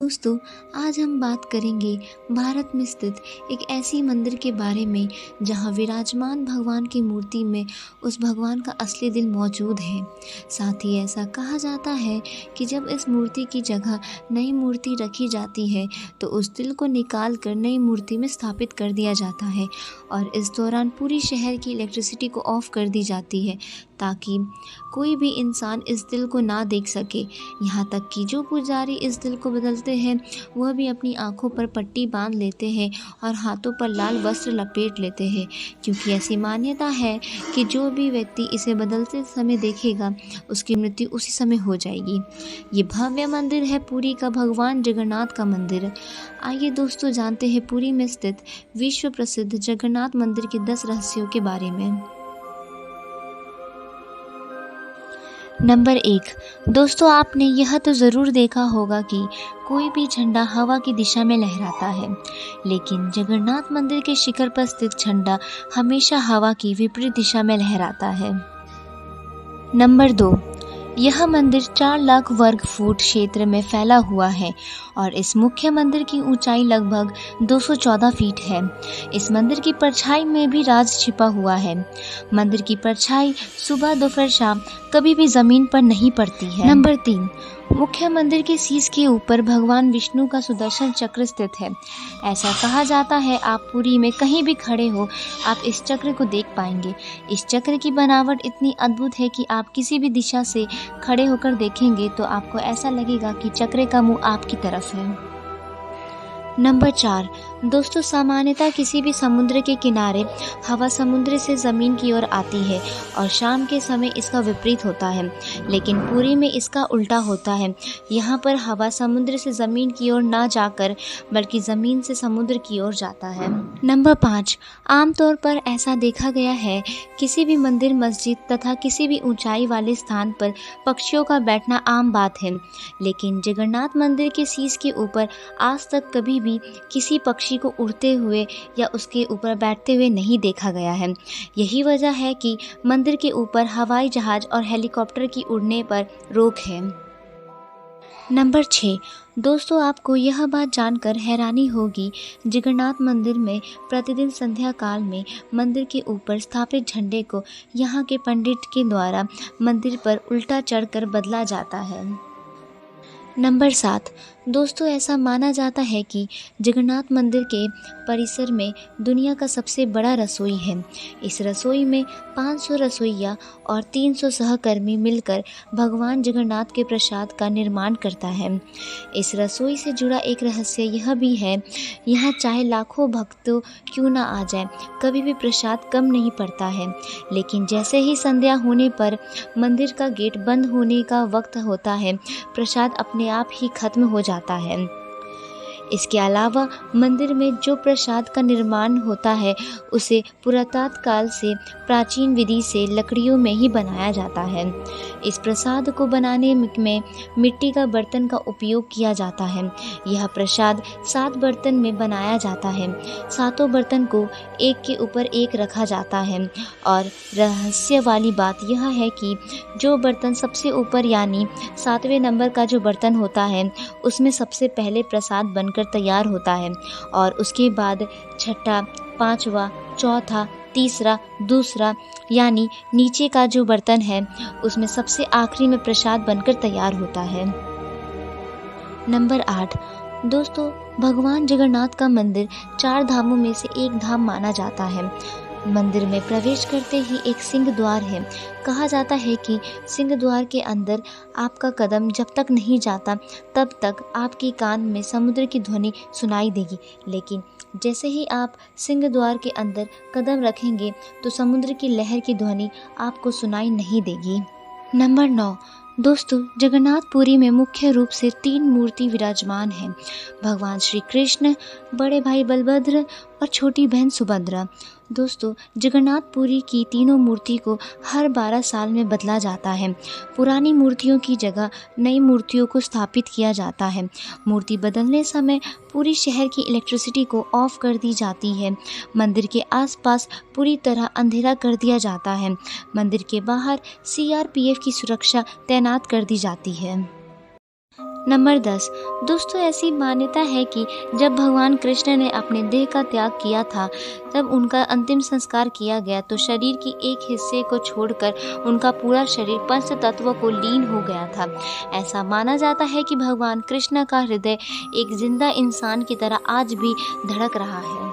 दोस्तों, आज हम बात करेंगे भारत में स्थित एक ऐसी मंदिर के बारे में जहां विराजमान भगवान की मूर्ति में उस भगवान का असली दिल मौजूद है। साथ ही ऐसा कहा जाता है कि जब इस मूर्ति की जगह नई मूर्ति रखी जाती है तो उस दिल को निकाल कर नई मूर्ति में स्थापित कर दिया जाता है और इस दौरान पूरी शहर की इलेक्ट्रिसिटी को ऑफ कर दी जाती है ताकि कोई भी इंसान इस दिल को ना देख सके। यहाँ तक कि जो पुजारी इस दिल को बदलते हैं वह भी अपनी आंखों पर पट्टी बांध लेते हैं और हाथों पर लाल वस्त्र लपेट लेते हैं, क्योंकि ऐसी मान्यता है कि जो भी व्यक्ति इसे बदलते समय देखेगा उसकी मृत्यु उसी समय हो जाएगी। ये भव्य मंदिर है पुरी का भगवान जगन्नाथ का मंदिर। आइए दोस्तों, जानते हैं पुरी में स्थित विश्व प्रसिद्ध जगन्नाथ मंदिर के 10 रहस्यों के बारे में। नंबर 1। दोस्तों, आपने यह तो ज़रूर देखा होगा कि कोई भी झंडा हवा की दिशा में लहराता है, लेकिन जगन्नाथ मंदिर के शिखर पर स्थित झंडा हमेशा हवा की विपरीत दिशा में लहराता है। नंबर 2। यह मंदिर 4 लाख वर्ग फुट क्षेत्र में फैला हुआ है और इस मुख्य मंदिर की ऊंचाई लगभग 214 फीट है। इस मंदिर की परछाई में भी राज छिपा हुआ है। मंदिर की परछाई सुबह, दोपहर, शाम कभी भी जमीन पर नहीं पड़ती है। नंबर 3। मुख्य मंदिर के शीश के ऊपर भगवान विष्णु का सुदर्शन चक्र स्थित है। ऐसा कहा जाता है आप पुरी में कहीं भी खड़े हो आप इस चक्र को देख पाएंगे। इस चक्र की बनावट इतनी अद्भुत है कि आप किसी भी दिशा से खड़े होकर देखेंगे तो आपको ऐसा लगेगा कि चक्र का मुंह आपकी तरफ है। नंबर 4। दोस्तों, सामान्यतः किसी भी समुद्र के किनारे हवा समुद्र से ज़मीन की ओर आती है और शाम के समय इसका विपरीत होता है, लेकिन पुरी में इसका उल्टा होता है। यहाँ पर हवा समुद्र से ज़मीन की ओर ना जाकर बल्कि ज़मीन से समुद्र की ओर जाता है। नंबर 5। आमतौर पर ऐसा देखा गया है किसी भी मंदिर, मस्जिद तथा किसी भी ऊंचाई वाले स्थान पर पक्षियों का बैठना आम बात है, लेकिन जगन्नाथ मंदिर के शीश के ऊपर आज तक कभी भी किसी पक्षी को उड़ते हुए या उसके ऊपर बैठते हुए नहीं देखा गया है। यही वजह है कि मंदिर के ऊपर हवाई जहाज और हेलीकॉप्टर की उड़ने पर रोक है। नंबर 6। दोस्तों, आपको यह बात जानकर हैरानी होगी, जगन्नाथ मंदिर में प्रतिदिन संध्या काल में मंदिर के ऊपर स्थापित झंडे को यहाँ के पंडित के द्वारा मंदिर पर उल्टा चढ़कर बदला जाता है। नंबर 7। दोस्तों, ऐसा माना जाता है कि जगन्नाथ मंदिर के परिसर में दुनिया का सबसे बड़ा रसोई है। इस रसोई में 500 रसोइया और 300 सहकर्मी मिलकर भगवान जगन्नाथ के प्रसाद का निर्माण करता है। इस रसोई से जुड़ा एक रहस्य यह भी है, यहाँ चाहे लाखों भक्तों क्यों ना आ जाए, कभी भी प्रसाद कम नहीं पड़ता है। लेकिन जैसे ही संध्या होने पर मंदिर का गेट बंद होने का वक्त होता है, प्रसाद अपने आप ही खत्म हो जाता है। इसके अलावा मंदिर में जो प्रसाद का निर्माण होता है उसे पुरातन काल से प्राचीन विधि से लकड़ियों में ही बनाया जाता है। इस प्रसाद को बनाने में मिट्टी का बर्तन का उपयोग किया जाता है। यह प्रसाद 7 बर्तन में बनाया जाता है। 7 बर्तन को एक के ऊपर एक रखा जाता है और रहस्य वाली बात यह है कि जो बर्तन सबसे ऊपर यानी 7वें नंबर का जो बर्तन होता है उसमें सबसे पहले प्रसाद बनकर तैयार होता है और उसके बाद छठा, 5वां, चौथा, तीसरा, दूसरा यानी नीचे का जो बर्तन है उसमें सबसे आखिरी में प्रसाद बनकर तैयार होता है। नंबर 8। दोस्तों, भगवान जगन्नाथ का मंदिर 4 धामों में से एक धाम माना जाता है। मंदिर में प्रवेश करते ही एक सिंह द्वार है। कहा जाता है कि सिंह द्वार के अंदर आपका कदम जब तक नहीं जाता तब तक आपके कान में समुद्र की ध्वनि सुनाई देगी, लेकिन जैसे ही आप सिंह द्वार के अंदर कदम रखेंगे तो समुद्र की लहर की ध्वनि आपको सुनाई नहीं देगी। नंबर 9। दोस्तों, जगन्नाथपुरी में मुख्य रूप से 3 मूर्ति विराजमान हैं, भगवान श्री कृष्ण, बड़े भाई बलभद्र और छोटी बहन सुभद्रा। दोस्तों, जगन्नाथपुरी की तीनों मूर्ति को हर 12 साल में बदला जाता है। पुरानी मूर्तियों की जगह नई मूर्तियों को स्थापित किया जाता है। मूर्ति बदलने समय पूरी शहर की इलेक्ट्रिसिटी को ऑफ कर दी जाती है। मंदिर के आसपास पूरी तरह अंधेरा कर दिया जाता है। मंदिर के बाहर CRPF की सुरक्षा तैनात कर दी जाती है। नंबर 10, दोस्तों ऐसी मान्यता है कि जब भगवान कृष्ण ने अपने देह का त्याग किया था, तब उनका अंतिम संस्कार किया गया तो शरीर की एक हिस्से को छोड़कर उनका पूरा शरीर पंच तत्वों को लीन हो गया था। ऐसा माना जाता है कि भगवान कृष्ण का हृदय एक जिंदा इंसान की तरह आज भी धड़क रहा है।